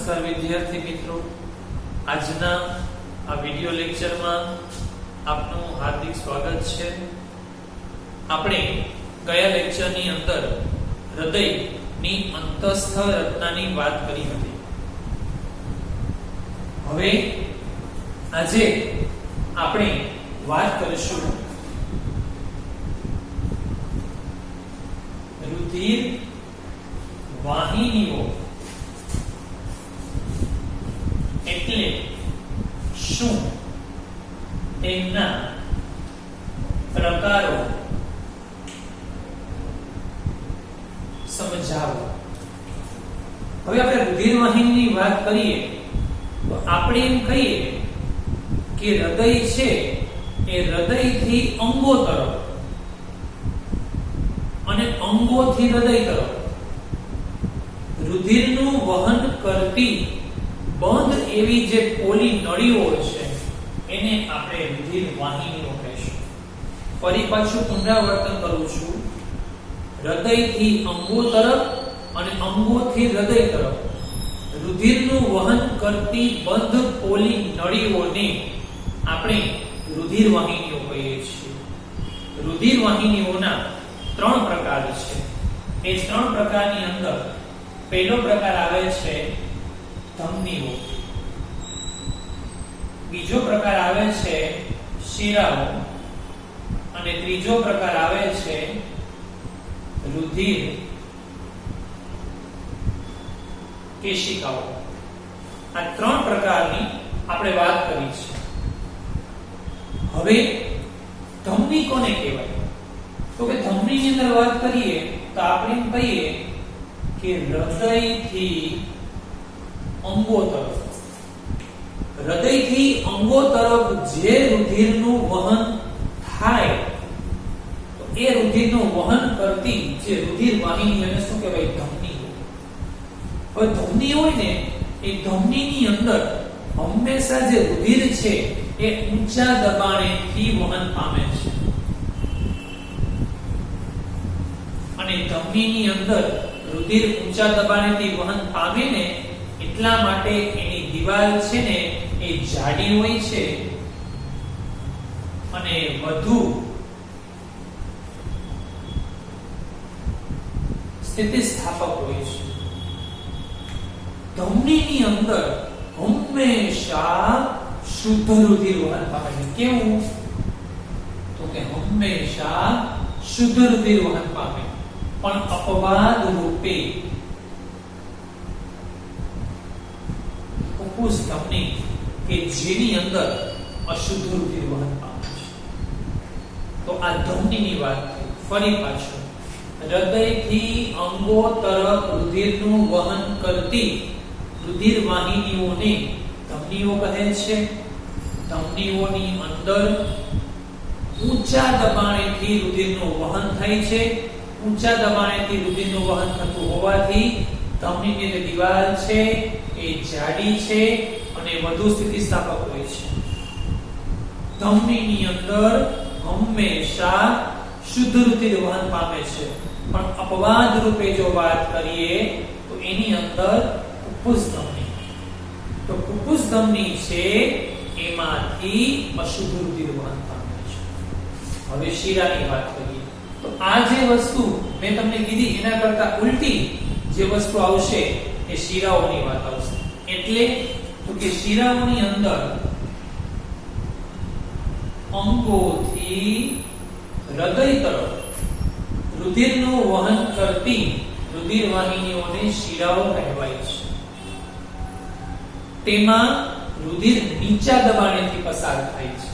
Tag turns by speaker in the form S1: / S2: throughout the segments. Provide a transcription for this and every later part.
S1: નમસ્કાર વિદ્યાર્થી મિત્રો, આજના આ વિડિયો લેક્ચરમાં આપનું હાર્દિક સ્વાગત છે। આપણે ગયા લેક્ચરની અંદર હૃદયની અંતસ્થ રચનાની વાત કરી હતી। હવે આજે આપણે વાત કરીશું રુધિર વાહિનીઓ એટલે શું, તેમના પ્રકારો સમજાવો। હવે આપણે રુધિર વાહિનીની વાત કરીએ તો આપણે એમ કહીએ કે હૃદય છે એ હૃદયથી અંગો તરફ અને અંગોથી હૃદય તરફ રુધિરનું વહન કરતી બંધ એવી જે પોલી નળીઓ છે એને આપણે રુધિર વાહિનીઓ કહીશું। ફરી પાછું પુનરાવર્તન કરું છું, હૃદયથી અંગો તરફ અને અંગોથી હૃદય તરફ રુધિરનું વહન કરતી બંધ પોલી નળીઓને આપણે રુધિર વાહિનીઓ કહીએ છીએ। રુધિર વાહિનીઓના ત્રણ પ્રકાર છે। એ ત્રણ પ્રકારની અંદર પહેલો પ્રકાર આવે છે ધમનીઓ, બીજો પ્રકાર આવે છે શિરાઓ અને ત્રીજો પ્રકાર આવે છે રુધિર કેશિકાઓ। આ ત્રણ પ્રકારની આપણે વાત કરી છે। હવે ધમની કોને કહેવાય? તો કે ધમનીની અંદર વાત કરીએ તો આપણે એમ કહીએ કે હૃદયથી અંગો તરફ, હૃદયથી અંગો તરફ જે રુધિરનું વહન થાય તો એ રુધિરનું વહન કરતી જે રુધિર વાહિની એને શું કહેવાય? ધમની। હવે ધમની હોય ને એ ધમનીની અંદર હંમેશા જે રુધિર છે એ ઊંચા દબાણેથી વહન પામે છે અને ધમનીની અંદર રુધિર ઊંચા દબાણેથી વહન પામે ને એટલા માટે એની દીવાલ છે ને એ જાડી હોય છે અને વધુ સ્થિતિસ્થાપક હોય છે। ધમનીની અંદર હંમેશા શુદ્ધ રુધિર વહન પામે છે। કેવું? તો કે હંમેશા શુદ્ધ રુધિર વહન પામે, પણ અપવાદ રૂપે ફુફુસ ધમની કે જેની અંદર અશુદ્ધ રુધિર વહન પામે છે। તો આ ધમનીની વાત થઈ। ફરી પાછું, હૃદયથી અંગો તરફ રુધિરનું વહન કરતી રુધિર વાહિનીઓને ધમનીઓ કહે છે। ધમનીઓની અંદર ઊંચા દબાણેથી રુધિરનું વહન થાય છે। ઊંચા દબાણેથી રુધિરનું વહન થતું હોવાથી ધમનીની જે દીવાલ છે એ જાડી છે અને વધુ સ્થિતિસ્થાપક હોય છે। ધમનીની અંદર હંમેશા શુદ્ધ રુધિર વહન પામે છે, પણ અપવાદ રૂપે જો વાત કરીએ તો એની અંદર ફુફુસ ધમની, તો ફુફુસ ધમની છે એમાંથી અશુદ્ધ રુધિર વહન પામે છે। હવે શિરાની વાત કરીએ તો આ જે વસ્તુ મેં તમને કીધી એના કરતા ઉલટી જે વસ્તુ આવશે એ શિરાઓની વાત આવશે। એટલે તો કે શિરાઓની અંદર અંગોથી હૃદય તરફ રુધિરનું વહન કરતી રુધિર વાહિનીઓને શિરાઓ કહેવાય છે। તેમાં રુધિર નીચા દબાણેથી પસાર થાય છે,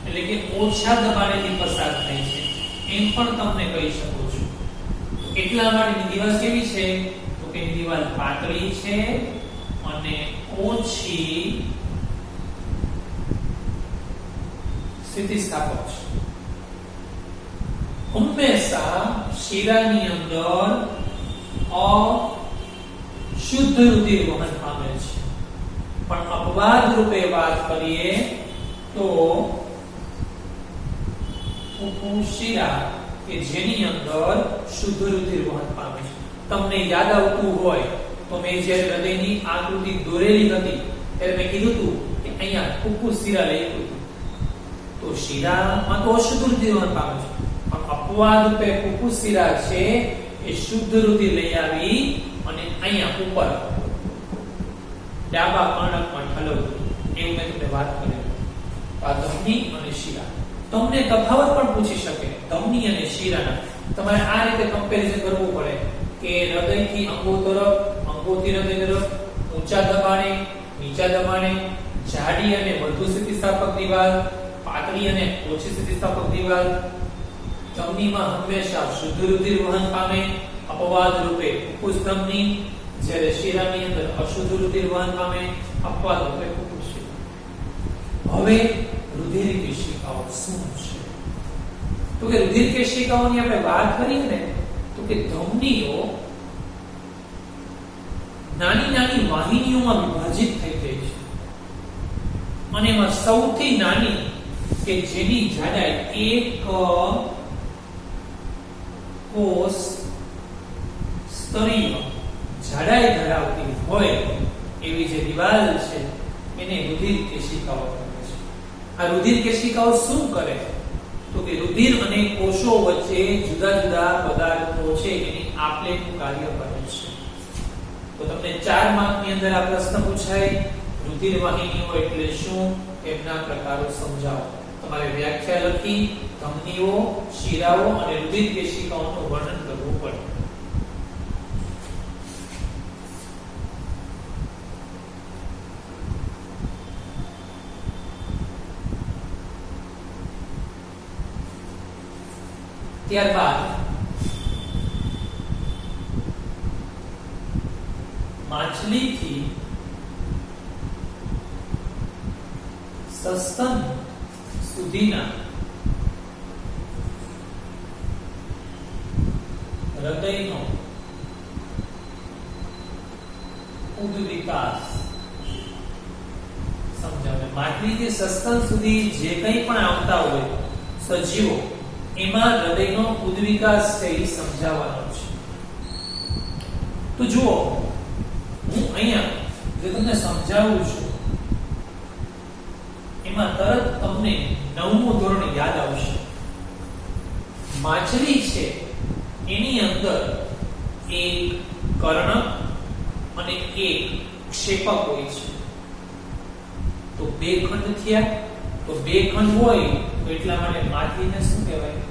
S1: એટલે કે ઓછા દબાણેથી પસાર થાય છે એમ પણ તમને કહી શકો છો। એટલા માટે દીવાલ કેવી છે? તો કે દીવાલ પાતળી છે અને ઓછી સ્થિતિસ્થાપક છે। હંમેશા શિરાની અંદર અશુદ્ધ રુધિર વહન પામે છે, પણ અપવાદ રૂપે વાત કરીએ તો શિરા કે જેની અંદર શુદ્ધ રુધિર વહન પામે છે। તમને યાદ આવતું હોય તો મેં જ્યારે હૃદયની આકૃતિ દોરેલી હતી ત્યારે મેં કીધું હતું કે અહીંયા ફુફુસ શિરા લખ્યું હતું. તો શિરામાં તો અશુદ્ધ રુધિર વહન પામે છે, પણ અપવાદ રૂપે ફુફુસ શિરા છે એ શુદ્ધ રુધિર લઈ આવી અને અહીંયા ઉપર ડાબા કર્ણકમાં ઠલવતું. એવું મેં તમને વાત કરી. આ ધમની અને શિરા. તમને તફાવત પણ પૂછી શકે ધમની અને શિરાના. તમારે આ રીતે કમ્પેરિઝન કરવું પડે કે હૃદયથી અંગો તરફ, અંગોથી હૃદય તરફ, ઊંચા દબાણે, નીચા દબાણે, જાડી અને વધુ સ્થિતિસ્થાપક દિવાલ, પાતળી અને ઓછી સ્થિતિસ્થાપક દિવાલ. ધમનીમાં હંમેશા શુદ્ધ રુધિર વહન પામે, અપવાદ રૂપે ફુફુસ ધમની, જ્યારે શિરાની અંદર અશુદ્ધ રુધિર વહન પામે, અપવાદ રૂપે ફુફુસ શિરા. હવે રુધિર કેશિકાઓ શું છે? તો કે રુધિર કેશિકાઓની આપણે વાત કરીએ ને તો કે ધમનીઓ નાની નાની વાહિનીઓમાં વિભાજિત થઈ જાય છે અને એમાં સૌથી નાની કે જેની જાડાઈ 1 કોષ સ્તરીય જાડાઈ ધરાવતી હોય એવી જે દિવાલ છે એને રુધિર કેશિકાઓ કહે છે. આ રુધિર કેશિકાઓ શું કરે? તો કે રુધિર અને કોષો વચ્ચે જુદા જુદા પદાર્થો છે એની આપલેનું કાર્ય કરે છે. તો તમને 4 માર્કની અંદર આ પ્રશ્ન પૂછાય, રુધિર વાહિનીઓ એટલે શું, એમના પ્રકારો સમજાવો. તમારે વ્યાખ્યા લખી ધમનીઓ, શિરાઓ અને રુધિર કેશિકાઓનું વર્ણન કરવું પડે. ત્યારબાદ માછલીથી સસ્તન સુધીના હૃદયનો ઉદ્વિકાસ સમજાવે. માછલીથી સસ્તન સુધી જે કંઈ પણ આવતા હોય સજીવો, એમાં હૃદયનો ઉદ્વિકાસ છે એ સમજાવવાનો છે. તો જુઓ, હું અહીંયા જે તમને સમજાવું છું એમાં તરત તમને 9મું ધોરણ યાદ આવશે. માછલી છે એની અંદર એક કર્ણક અને એક ક્ષેપક હોય છે. તો બે ખંડ થયા. તો બે ખંડ હોય તો એટલા માટે માછલીને શું કહેવાય?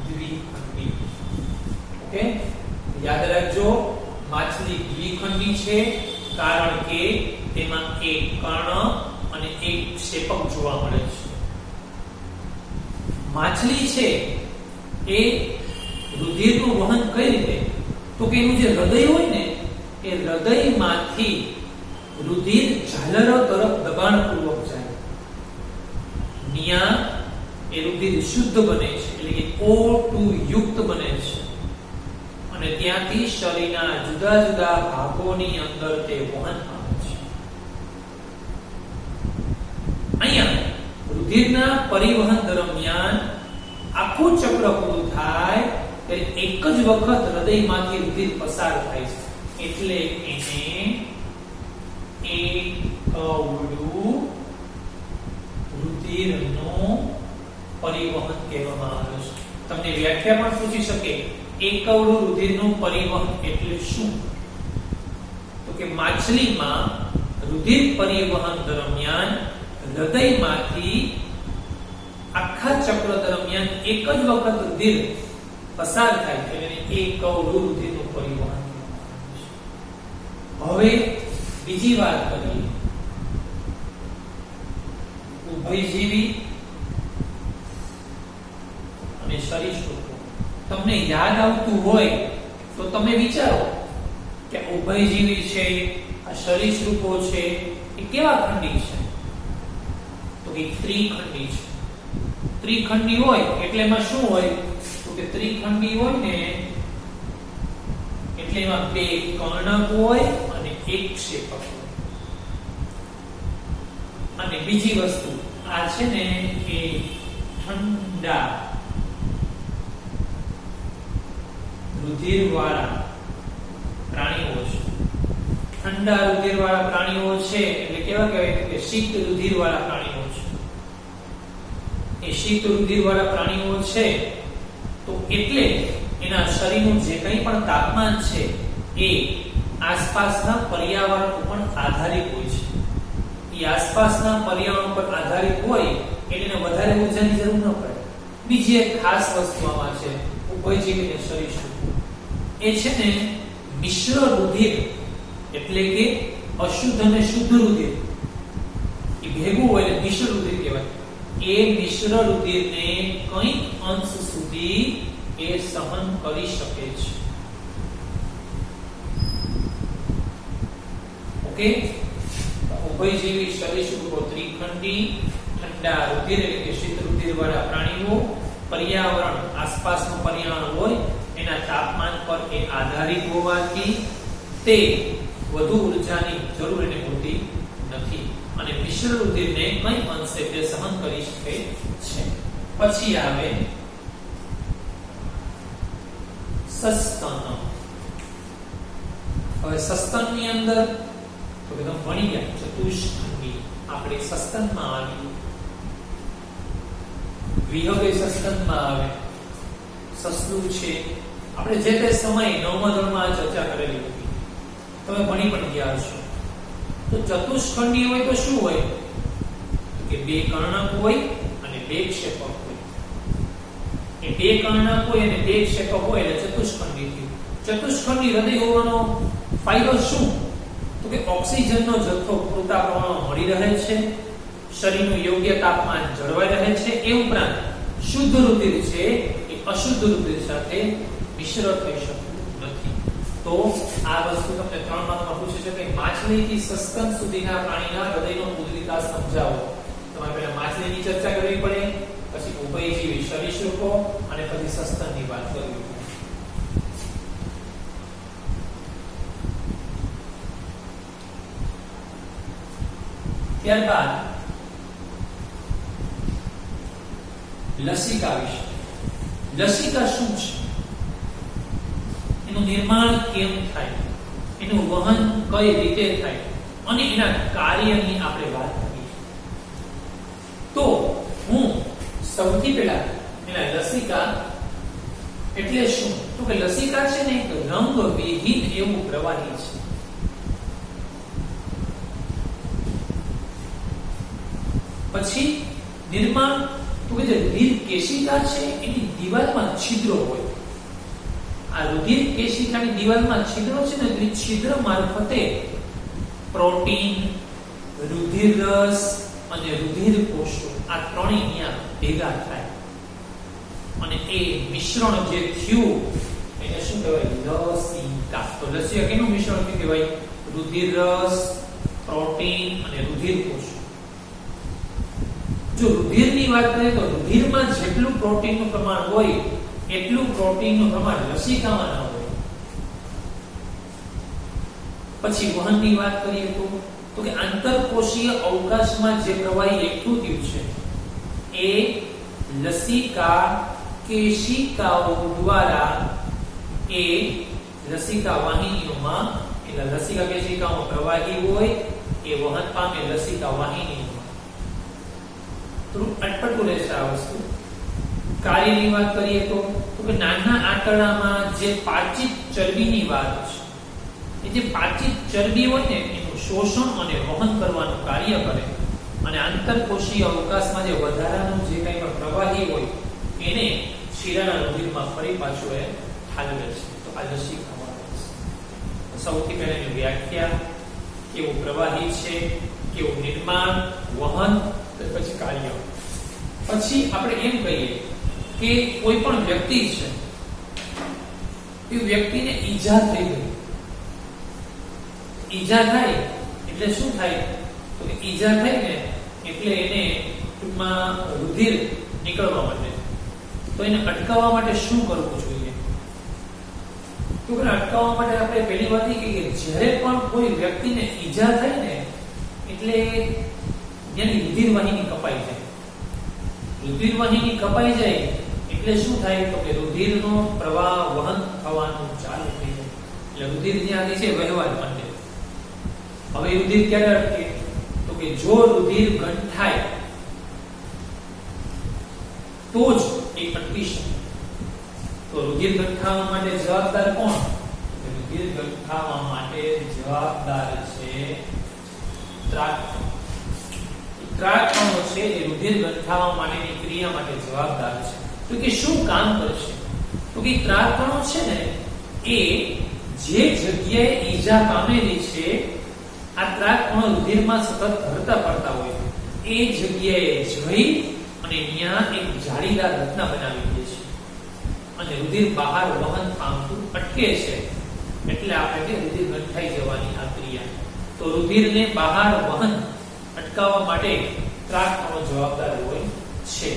S1: દ્વિખંડી. ઓકે, યાદ રાખજો, માછલી દ્વિખંડી છે કારણ કે તેમાં એક કર્ણક અને એક ક્ષેપક જોવા મળે છે. માછલી છે એ રુધિરનું વહન કઈ રીતે? તો કે એનું જે હૃદય હોય ને એ હૃદયમાંથી રુધિર ઝાલરો તરફ દબાણપૂર્વક જાય. ત્યાં એ રુધિર શુદ્ધ બને છે, એટલે કે O2 યુક્ત બને છે અને ત્યાંથી શરીરના જુદા જુદા ભાગોની અંદર તે વહન પામે છે. અહીંયા રુધિરના પરિવહન દરમિયાન આખું ચક્ર પૂરું થાય ત્યારે એક જ વખત હૃદયમાંથી રુધિર પસાર થાય છે, એટલે એને એકવડું રુધિરનું પરિવહન કહેવામાં આવે છે. તમને વ્યાખ્યા પણ પૂછી શકે, એકવડું રુધિરનું પરિવહન એટલે શું? તો કે માછલીમાં રુધિર પરિવહન દરમિયાન હૃદયમાંથી આખા ચક્ર દરમિયાન એક જ વખત રુધિર પસાર થાય છે, એટલે એકવડું રુધિરનું પરિવહન. હવે બીજી વાત કરીએ, ઉભયજીવી અને સરીસૃપો. તમને યાદ આવતું હોય તો તમે વિચારો કે ઉભયજીવી છે, આ સરીસૃપો છે, એ કેવા ખંડી છે? તો કે ત્રિખંડી છે. ત્રિખંડી હોય એટલે એમાં શું હોય? તો કે ત્રિખંડી હોય ને એટલે એમાં બે કર્ણક હોય અને એક ક્ષેપક હોય. અને બીજી વસ્તુ આ છે ને એ ઠંડા રુધિર વાળા પ્રાણીઓ છે. ઠંડા રુધિરવાળા પ્રાણીઓ છે એટલે કેવા કહેવાય કે શીત રુધિરવાળા પ્રાણીઓ છે. એ શીત રુધિરવાળા પ્રાણીઓ છે તો એટલે એના શરીરનું જે કંઈ પણ તાપમાન છે એ આસપાસના પર્યાવરણ ઉપર આધારિત હોય છે. એ આસપાસના પર્યાવરણ પર આધારિત હોય એટલે એને વધારે ઊર્જાની જરૂર ન પડે. બીજી એક ખાસ વસ્તુ આમાં છે ઉભયજીવીને સરીસૃપ. એ છે ને મિશ્ર રુધિર એટલે કે અશુદ્ધ અને શુદ્ધ રુધિર એ ભેગું હોય એટલે મિશ્ર રુધિર કહેવાય. એ મિશ્ર રુધિરને કંઈક અંશ સુધી એ સહન કરી શકે છે. ઓકે, ઉભયજીવી સરીસૃપો ત્રિખંડી, ઠંડા રુધિર એટલે કે શીત રુધિર વાળા પ્રાણીઓ, પર્યાવરણ આસપાસનું પર્યાવરણ હોય એના તાપમાન પર એ આધારિત હોવાથી તે વધુ ઊર્જાની જરૂર એને હોતી નથી અને મિશ્ર રુધિરને કંઈ અંશે તે સહન કરી શકે છે. પછી આવે સસ્તન. હવે સસ્તનની અંદર તો કે તમે ભણી ગયા ચતુષ્ખંડી. આપણે સસ્તનમાં આવ્યું વિહગે સસ્તનમાં આવે સસલું છે. આપણે જે તે સમય 9મા ધોરણમાં ચર્ચા કરેલી હતી, તમે ભણી પણ ગયા હશો. તો ચતુષ્ખંડી હોય તો શું હોય કે બે કર્ણક હોય અને બે ક્ષેપક હોય. એ બે કર્ણક હોય અને બે ક્ષેપક હોય એટલે ચતુષ્ખંડી થયું. ચતુષ્ખંડી હૃદય હોવાનો ફાયદો શું તો કે ઓક્સિજનનો જથ્થો પૂરતા પ્રમાણમાં મળી રહે છે, શરીરનું યોગ્ય તાપમાન જળવાઈ રહે છે. એ ઉપરાંત શુદ્ધ રુધિર છે એ અશુદ્ધ રુધિર સાથે મિશ્ર થઈ શકતું નથી. તો આ વસ્તુ તમને 3 માર્કમાં પૂછે છે કે માછલીથી સસ્તન સુધીના પ્રાણીના હૃદયનો ઉદ્વિકાસ સમજાવો. તમારે પહેલા માછલીની ચર્ચા કરવી પડે, પછી ઉભયજીવી સરીસૃપો અને પછી સસ્તનની વાત કરવી પડે. ત્યારબાદ લસિકા વિશે. લસિકા શું છે, એનું નિર્માણ કેમ થાય, એનું વહન કઈ રીતે થાય અને એના કાર્યની આપણે વાત કરીએ. તો હું સૌથી પહેલા એના લસિકા એટલે શું તો કે લસિકા છે ને એક રંગવિહીન એવું પ્રવાહી છે. પછી નિર્માણ તો કે જે રુધિર કેશિકા છે એની દિવાલમાં છિદ્રો હોય. આ રુધિર કેશિકાની દિવાલમાં છિદ્રો છે ને એ છિદ્ર મારફતે પ્રોટીન, રુધિર રસ અને રુધિર કોષો આ ત્રણેય અહીંયા ભેગા થાય અને એ મિશ્રણ જે થયું એને શું કહેવાય લસિકા. તો લસિકા કેનું મિશ્રણ કહેવાય? રુધિર રસ, પ્રોટીન અને રુધિર કોષો. જો રુધિરની વાત કરીએ તો રુધિરમાં જેટલું પ્રોટીનનું પ્રમાણ હોય એટલું પ્રોટીનનું પ્રમાણ લસિકામાં ન હોય. પછી વહનની વાત કરીએ તો કે આંતરકોષીય અવકાશમાં જે પ્રવાહી એકઠું થયું છે એ લસિકા કેશિકાઓ દ્વારા એ લસિકા વાહિનીઓમાં એટલે લસિકા કેશિકાઓ પ્રવાહી હોય એ વહન પામે લસિકા વાહિનીઓમાં. થોડું અટપટું રહેશે આ વસ્તુ. કાર્યની વાત કરીએ તો કે નાના આંતરડામાં જે પાચિત ચરબીની વાત છે, એ જે પાચિત ચરબી હોય ને એનું શોષણ અને વહન કરવાનું કાર્ય કરે અને આંતરકોષીય અવકાશમાં જે વધારાનું જે કંઈ પણ પ્રવાહી હોય એને શિરાના રુધિરમાં ફરી પાછું એ ઠાલવે છે. તો આ લસિકા સૌથી પહેલા એની વ્યાખ્યા, કેવું પ્રવાહી છે, કેવું નિર્માણ, વહન, પછી કાર્ય. પછી આપણે એમ કહીએ કે કોઈ પણ વ્યક્તિ છે એ વ્યક્તિને ઈજા થઈ ગઈ. ઈજા થાય એટલે શું થાય તો કે ઈજા થાય ને એટલે એને ટૂંકમાં રુધિર નીકળવા માંડે. તો એને અટકાવવા માટે શું કરવું જોઈએ? તો કે અટકાવવા માટે આપણે પહેલી વાત એ કે જ્યારે પણ કોઈ વ્યક્તિને ઈજા થાય ને એટલે જેની રુધિર વાહિની કપાઈ જાય. રુધિર વાહિની કપાઈ જાય એટલે શું થાય તો કે રુધિરનો પ્રવાહ વહન થવાનું ચાલુ થઈ જાય. એટલે રુધિર ત્યાંથી છે વહેવા માંડે. હવે રુધિર ક્યારે અટકે? તો કે જો રુધિર ગંઠાય તો જ એ અટકી શકે. તો રુધિર ગંઠાવા માટે જવાબદાર કોણ? રુધિર ગંઠાવા માટે જવાબદાર છે ત્રાકકણો. ત્રાકકણો છે એ રુધિર ગંઠાવા માટેની ક્રિયા માટે જવાબદાર છે. તો કે શું કામ કરશે? તો કે ત્રાકકણો છે ને એ જે જગ્યાએ ઈજા પામેલી છે આ ત્રાકકણો રુધિરમાં સતત ભરતા ફરતા હોય એ જગ્યાએ જઈ અને ત્યાં એક જાળીદાર રચના બનાવી દે છે અને રુધિર બહાર વહન પામતું અટકે છે. એટલે આપણે કે રુધિર ગંઠાઈ જવાની આ ક્રિયા. તો રુધિરને બહાર વહન અટકાવવા માટે ત્રાકકણો જવાબદાર હોય છે.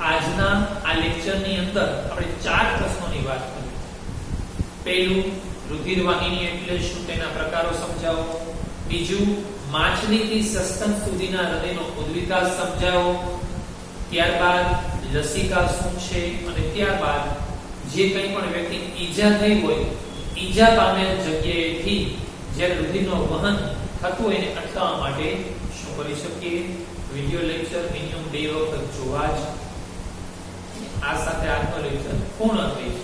S1: આજના આ લેક્ચરની અંદર આપણે 4 પ્રશ્નોની વાત કરી. પહેલું, રુધિર વાહિની એટલે શું, તેના પ્રકારો સમજાવો. બીજું, માછલીથી સસ્તન સુધીના હૃદયનો ઉદ્વિકાસ સમજાવો. ત્યારબાદ લસિકા શું છે અને ત્યારબાદ જે કંઈ પણ વ્યક્તિ ઈજા થઈ હોય ઈજા પામેલ જગ્યાએથી જ્યારે રુધિરનો વહન થતું હોય એને અટકાવવા માટે શું કરી શકીએ. વિડિયો લેક્ચર મિનિમમ 2 વખત જોવા જ. આ સાથે આજનો લેક્ચર પૂર્ણ થઈ છે.